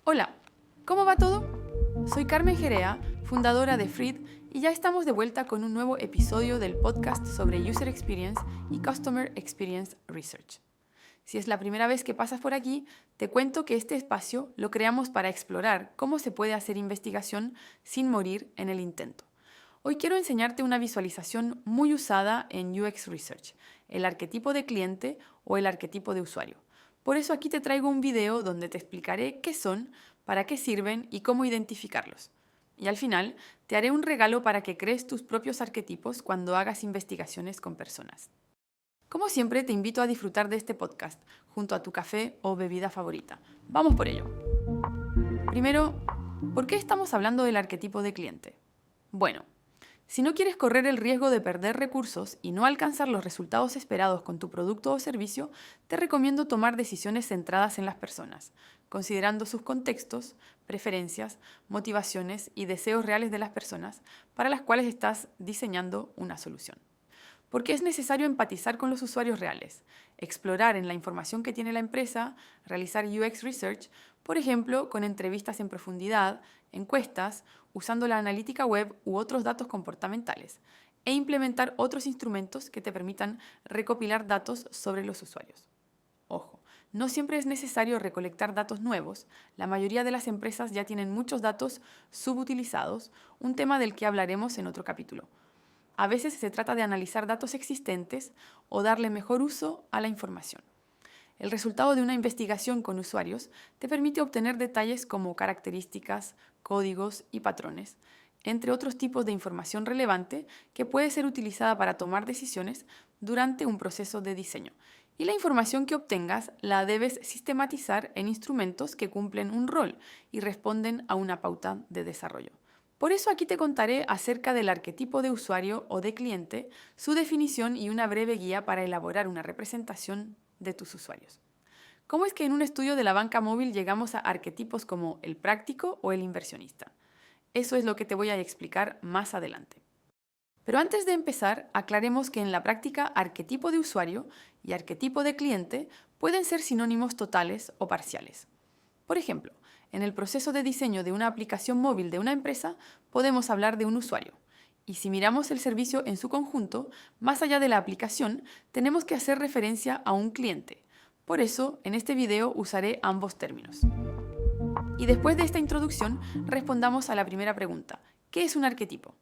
Hola, ¿cómo va todo? Soy Carmen Jerea, fundadora de Fried, y ya estamos de vuelta con un nuevo episodio del podcast sobre User Experience y Customer Experience Research. Si es la primera vez que pasas por aquí, te cuento que este espacio lo creamos para explorar cómo se puede hacer investigación sin morir en el intento. Hoy quiero enseñarte una visualización muy usada en UX Research, el arquetipo de cliente o el arquetipo de usuario. Por eso aquí te traigo un video donde te explicaré qué son, para qué sirven y cómo identificarlos. Y al final te haré un regalo para que crees tus propios arquetipos cuando hagas investigaciones con personas. Como siempre, te invito a disfrutar de este podcast junto a tu café o bebida favorita. Vamos por ello. Primero, ¿por qué estamos hablando del arquetipo de cliente? Bueno, si no quieres correr el riesgo de perder recursos y no alcanzar los resultados esperados con tu producto o servicio, te recomiendo tomar decisiones centradas en las personas, considerando sus contextos, preferencias, motivaciones y deseos reales de las personas para las cuales estás diseñando una solución. Porque es necesario empatizar con los usuarios reales, explorar en la información que tiene la empresa, realizar UX Research, por ejemplo, con entrevistas en profundidad, encuestas, usando la analítica web u otros datos comportamentales, e implementar otros instrumentos que te permitan recopilar datos sobre los usuarios. Ojo, no siempre es necesario recolectar datos nuevos, la mayoría de las empresas ya tienen muchos datos subutilizados, un tema del que hablaremos en otro capítulo. A veces se trata de analizar datos existentes o darle mejor uso a la información. El resultado de una investigación con usuarios te permite obtener detalles como características, códigos y patrones, entre otros tipos de información relevante que puede ser utilizada para tomar decisiones durante un proceso de diseño. Y la información que obtengas la debes sistematizar en instrumentos que cumplen un rol y responden a una pauta de desarrollo. Por eso aquí te contaré acerca del arquetipo de usuario o de cliente, su definición y una breve guía para elaborar una representación de tus usuarios. ¿Cómo es que en un estudio de la banca móvil llegamos a arquetipos como el práctico o el inversionista? Eso es lo que te voy a explicar más adelante. Pero antes de empezar, aclaremos que en la práctica arquetipo de usuario y arquetipo de cliente pueden ser sinónimos totales o parciales. Por ejemplo, en el proceso de diseño de una aplicación móvil de una empresa podemos hablar de un usuario. Y si miramos el servicio en su conjunto, más allá de la aplicación, tenemos que hacer referencia a un cliente. Por eso, en este video usaré ambos términos. Y después de esta introducción, respondamos a la primera pregunta. ¿Qué es un arquetipo?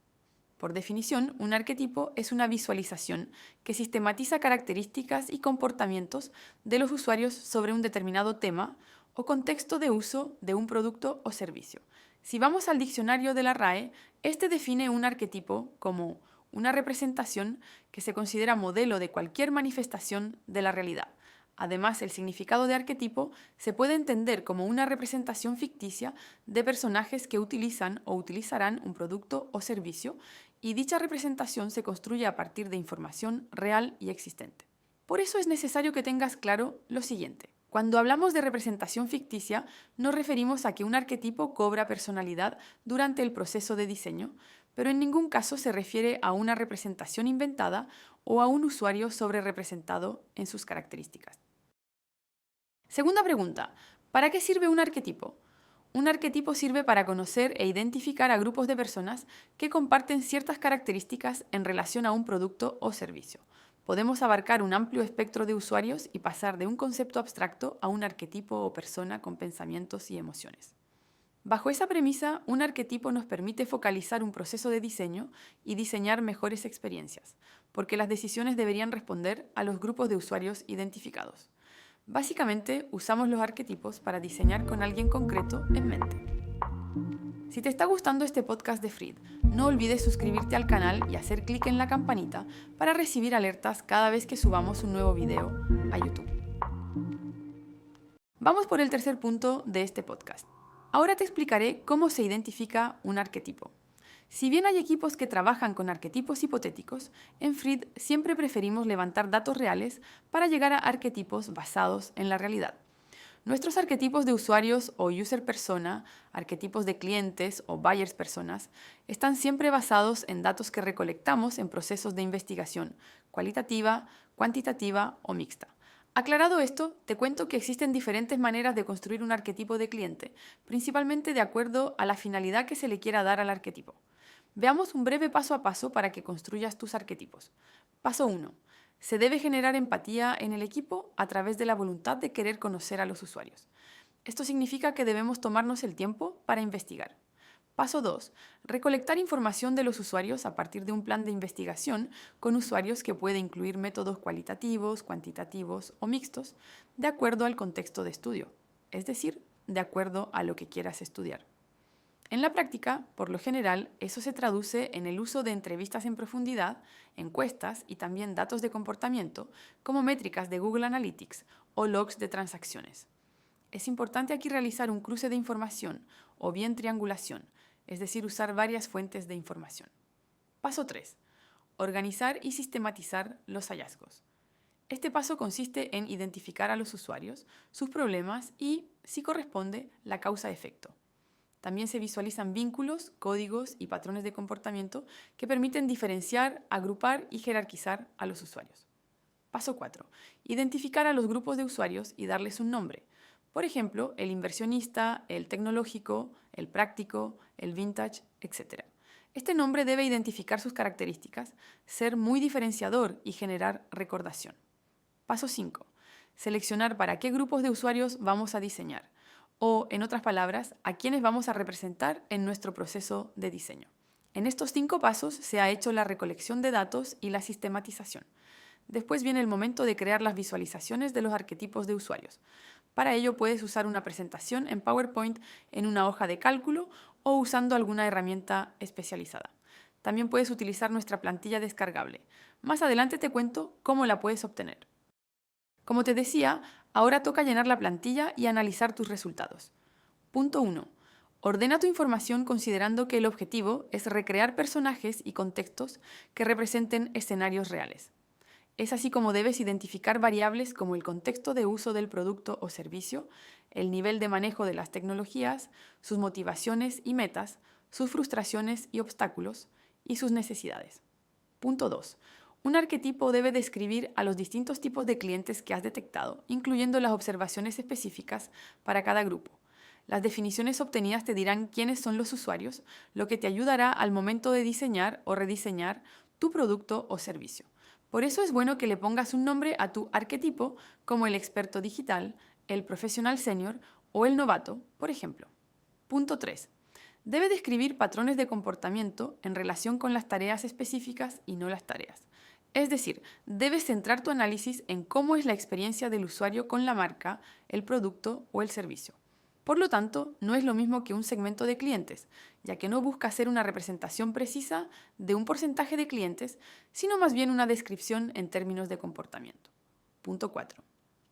Por definición, un arquetipo es una visualización que sistematiza características y comportamientos de los usuarios sobre un determinado tema o contexto de uso de un producto o servicio. Si vamos al diccionario de la RAE, este define un arquetipo como una representación que se considera modelo de cualquier manifestación de la realidad. Además, el significado de arquetipo se puede entender como una representación ficticia de personajes que utilizan o utilizarán un producto o servicio, y dicha representación se construye a partir de información real y existente. Por eso es necesario que tengas claro lo siguiente. Cuando hablamos de representación ficticia, nos referimos a que un arquetipo cobra personalidad durante el proceso de diseño, pero en ningún caso se refiere a una representación inventada o a un usuario sobrerepresentado en sus características. Segunda pregunta, ¿para qué sirve un arquetipo? Un arquetipo sirve para conocer e identificar a grupos de personas que comparten ciertas características en relación a un producto o servicio. Podemos abarcar un amplio espectro de usuarios y pasar de un concepto abstracto a un arquetipo o persona con pensamientos y emociones. Bajo esa premisa, un arquetipo nos permite focalizar un proceso de diseño y diseñar mejores experiencias, porque las decisiones deberían responder a los grupos de usuarios identificados. Básicamente, usamos los arquetipos para diseñar con alguien concreto en mente. Si te está gustando este podcast de Fried, no olvides suscribirte al canal y hacer clic en la campanita para recibir alertas cada vez que subamos un nuevo video a YouTube. Vamos por el tercer punto de este podcast. Ahora te explicaré cómo se identifica un arquetipo. Si bien hay equipos que trabajan con arquetipos hipotéticos, en Fried siempre preferimos levantar datos reales para llegar a arquetipos basados en la realidad. Nuestros arquetipos de usuarios o user persona, arquetipos de clientes o buyers personas, están siempre basados en datos que recolectamos en procesos de investigación cualitativa, cuantitativa o mixta. Aclarado esto, te cuento que existen diferentes maneras de construir un arquetipo de cliente, principalmente de acuerdo a la finalidad que se le quiera dar al arquetipo. Veamos un breve paso a paso para que construyas tus arquetipos. Paso 1. Se debe generar empatía en el equipo a través de la voluntad de querer conocer a los usuarios. Esto significa que debemos tomarnos el tiempo para investigar. Paso 2. Recolectar información de los usuarios a partir de un plan de investigación con usuarios que puede incluir métodos cualitativos, cuantitativos o mixtos, de acuerdo al contexto de estudio, es decir, de acuerdo a lo que quieras estudiar. En la práctica, por lo general, eso se traduce en el uso de entrevistas en profundidad, encuestas y también datos de comportamiento, como métricas de Google Analytics o logs de transacciones. Es importante aquí realizar un cruce de información o bien triangulación, es decir, usar varias fuentes de información. Paso 3. Organizar y sistematizar los hallazgos. Este paso consiste en identificar a los usuarios, sus problemas y, si corresponde, la causa-efecto. También se visualizan vínculos, códigos y patrones de comportamiento que permiten diferenciar, agrupar y jerarquizar a los usuarios. Paso 4. Identificar a los grupos de usuarios y darles un nombre. Por ejemplo, el inversionista, el tecnológico, el práctico, el vintage, etc. Este nombre debe identificar sus características, ser muy diferenciador y generar recordación. Paso 5. Seleccionar para qué grupos de usuarios vamos a diseñar, o, en otras palabras, a quiénes vamos a representar en nuestro proceso de diseño. En estos 5 pasos se ha hecho la recolección de datos y la sistematización. Después viene el momento de crear las visualizaciones de los arquetipos de usuarios. Para ello puedes usar una presentación en PowerPoint en una hoja de cálculo o usando alguna herramienta especializada. También puedes utilizar nuestra plantilla descargable. Más adelante te cuento cómo la puedes obtener. Como te decía, ahora toca llenar la plantilla y analizar tus resultados. Punto 1. Ordena tu información considerando que el objetivo es recrear personajes y contextos que representen escenarios reales. Es así como debes identificar variables como el contexto de uso del producto o servicio, el nivel de manejo de las tecnologías, sus motivaciones y metas, sus frustraciones y obstáculos, y sus necesidades. Punto 2. Un arquetipo debe describir a los distintos tipos de clientes que has detectado, incluyendo las observaciones específicas para cada grupo. Las definiciones obtenidas te dirán quiénes son los usuarios, lo que te ayudará al momento de diseñar o rediseñar tu producto o servicio. Por eso es bueno que le pongas un nombre a tu arquetipo, como el experto digital, el profesional senior o el novato, por ejemplo. Punto 3. Debe describir patrones de comportamiento en relación con las tareas específicas y no las tareas. Es decir, debes centrar tu análisis en cómo es la experiencia del usuario con la marca, el producto o el servicio. Por lo tanto, no es lo mismo que un segmento de clientes, ya que no busca hacer una representación precisa de un porcentaje de clientes, sino más bien una descripción en términos de comportamiento. Punto 4.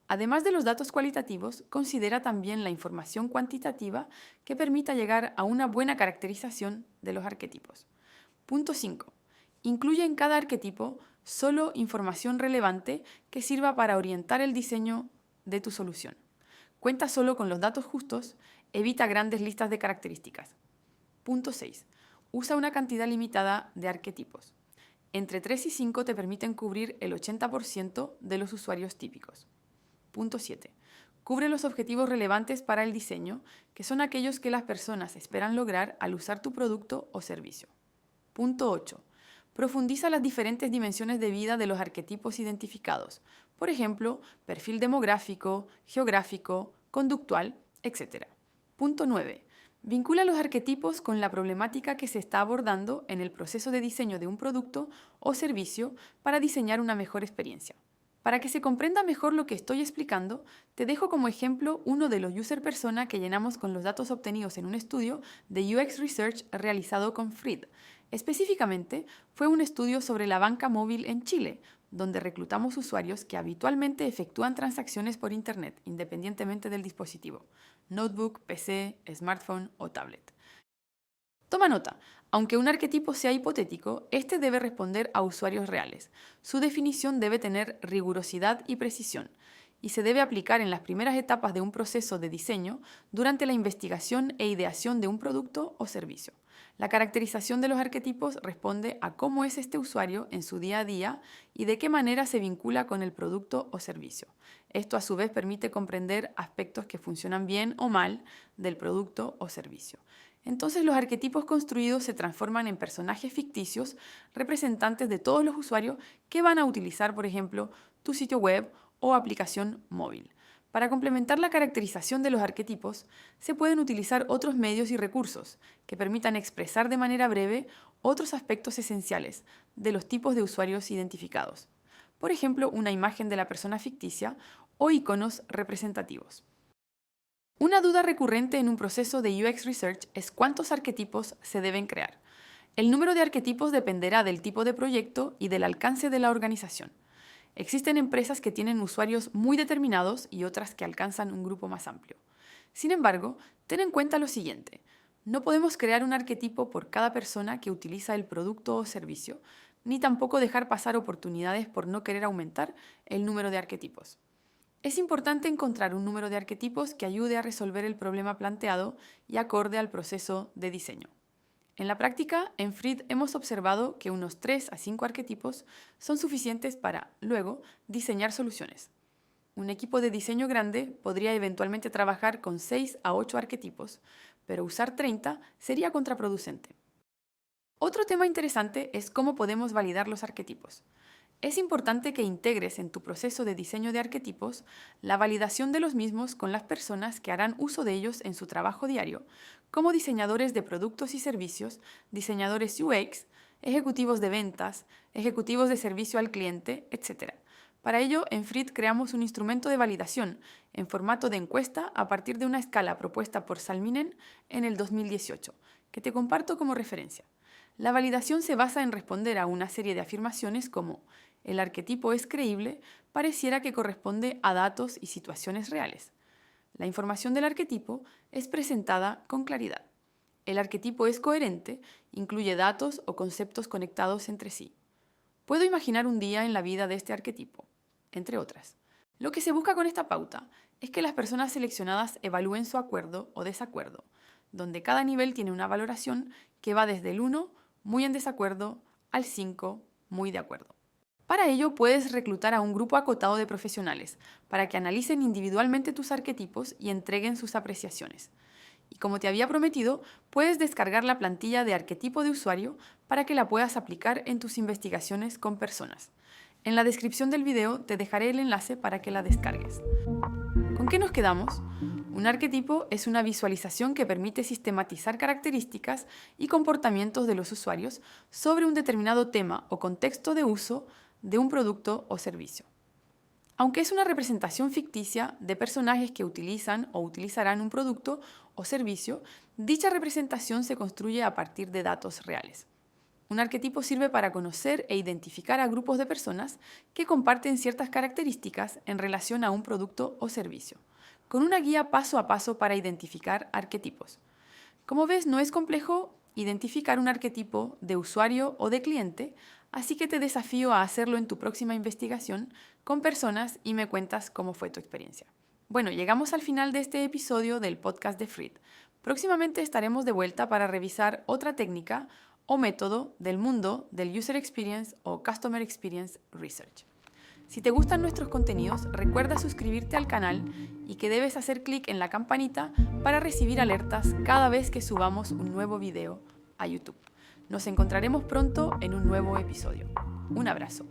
Además de los datos cualitativos, considera también la información cuantitativa que permita llegar a una buena caracterización de los arquetipos. Punto 5. Incluye en cada arquetipo solo información relevante que sirva para orientar el diseño de tu solución. Cuenta solo con los datos justos, evita grandes listas de características. Punto 6. Usa una cantidad limitada de arquetipos. Entre 3 y 5 te permiten cubrir el 80% de los usuarios típicos. Punto 7. Cubre los objetivos relevantes para el diseño, que son aquellos que las personas esperan lograr al usar tu producto o servicio. Punto 8. Profundiza las diferentes dimensiones de vida de los arquetipos identificados, por ejemplo, perfil demográfico, geográfico, conductual, etc. Punto 9. Vincula los arquetipos con la problemática que se está abordando en el proceso de diseño de un producto o servicio para diseñar una mejor experiencia. Para que se comprenda mejor lo que estoy explicando, te dejo como ejemplo uno de los user persona que llenamos con los datos obtenidos en un estudio de UX Research realizado con Fried. Específicamente, fue un estudio sobre la banca móvil en Chile, donde reclutamos usuarios que habitualmente efectúan transacciones por Internet, independientemente del dispositivo, notebook, PC, smartphone o tablet. Toma nota, aunque un arquetipo sea hipotético, este debe responder a usuarios reales. Su definición debe tener rigurosidad y precisión, y se debe aplicar en las primeras etapas de un proceso de diseño durante la investigación e ideación de un producto o servicio. La caracterización de los arquetipos responde a cómo es este usuario en su día a día y de qué manera se vincula con el producto o servicio. Esto a su vez permite comprender aspectos que funcionan bien o mal del producto o servicio. Entonces los arquetipos construidos se transforman en personajes ficticios representantes de todos los usuarios que van a utilizar, por ejemplo, tu sitio web o aplicación móvil. Para complementar la caracterización de los arquetipos, se pueden utilizar otros medios y recursos que permitan expresar de manera breve otros aspectos esenciales de los tipos de usuarios identificados. Por ejemplo, una imagen de la persona ficticia o iconos representativos. Una duda recurrente en un proceso de UX Research es cuántos arquetipos se deben crear. El número de arquetipos dependerá del tipo de proyecto y del alcance de la organización. Existen empresas que tienen usuarios muy determinados y otras que alcanzan un grupo más amplio. Sin embargo, ten en cuenta lo siguiente. No podemos crear un arquetipo por cada persona que utiliza el producto o servicio, ni tampoco dejar pasar oportunidades por no querer aumentar el número de arquetipos. Es importante encontrar un número de arquetipos que ayude a resolver el problema planteado y acorde al proceso de diseño. En la práctica, en Fried hemos observado que unos 3 a 5 arquetipos son suficientes para, luego, diseñar soluciones. Un equipo de diseño grande podría eventualmente trabajar con 6 a 8 arquetipos, pero usar 30 sería contraproducente. Otro tema interesante es cómo podemos validar los arquetipos. Es importante que integres en tu proceso de diseño de arquetipos la validación de los mismos con las personas que harán uso de ellos en su trabajo diario, como diseñadores de productos y servicios, diseñadores UX, ejecutivos de ventas, ejecutivos de servicio al cliente, etc. Para ello, en Fried creamos un instrumento de validación en formato de encuesta a partir de una escala propuesta por Salminen en el 2018, que te comparto como referencia. La validación se basa en responder a una serie de afirmaciones como el arquetipo es creíble, pareciera que corresponde a datos y situaciones reales. La información del arquetipo es presentada con claridad. El arquetipo es coherente, incluye datos o conceptos conectados entre sí. Puedo imaginar un día en la vida de este arquetipo, entre otras. Lo que se busca con esta pauta es que las personas seleccionadas evalúen su acuerdo o desacuerdo, donde cada nivel tiene una valoración que va desde el 1, muy en desacuerdo, al 5, muy de acuerdo. Para ello, puedes reclutar a un grupo acotado de profesionales para que analicen individualmente tus arquetipos y entreguen sus apreciaciones. Y como te había prometido, puedes descargar la plantilla de arquetipo de usuario para que la puedas aplicar en tus investigaciones con personas. En la descripción del video te dejaré el enlace para que la descargues. ¿Con qué nos quedamos? Un arquetipo es una visualización que permite sistematizar características y comportamientos de los usuarios sobre un determinado tema o contexto de uso de un producto o servicio. Aunque es una representación ficticia de personajes que utilizan o utilizarán un producto o servicio, dicha representación se construye a partir de datos reales. Un arquetipo sirve para conocer e identificar a grupos de personas que comparten ciertas características en relación a un producto o servicio, con una guía paso a paso para identificar arquetipos. Como ves, no es complejo identificar un arquetipo de usuario o de cliente, así que te desafío a hacerlo en tu próxima investigación con personas y me cuentas cómo fue tu experiencia. Bueno, llegamos al final de este episodio del podcast de Fried. Próximamente estaremos de vuelta para revisar otra técnica o método del mundo del User Experience o Customer Experience Research. Si te gustan nuestros contenidos, recuerda suscribirte al canal y que debes hacer clic en la campanita para recibir alertas cada vez que subamos un nuevo video a YouTube. Nos encontraremos pronto en un nuevo episodio. Un abrazo.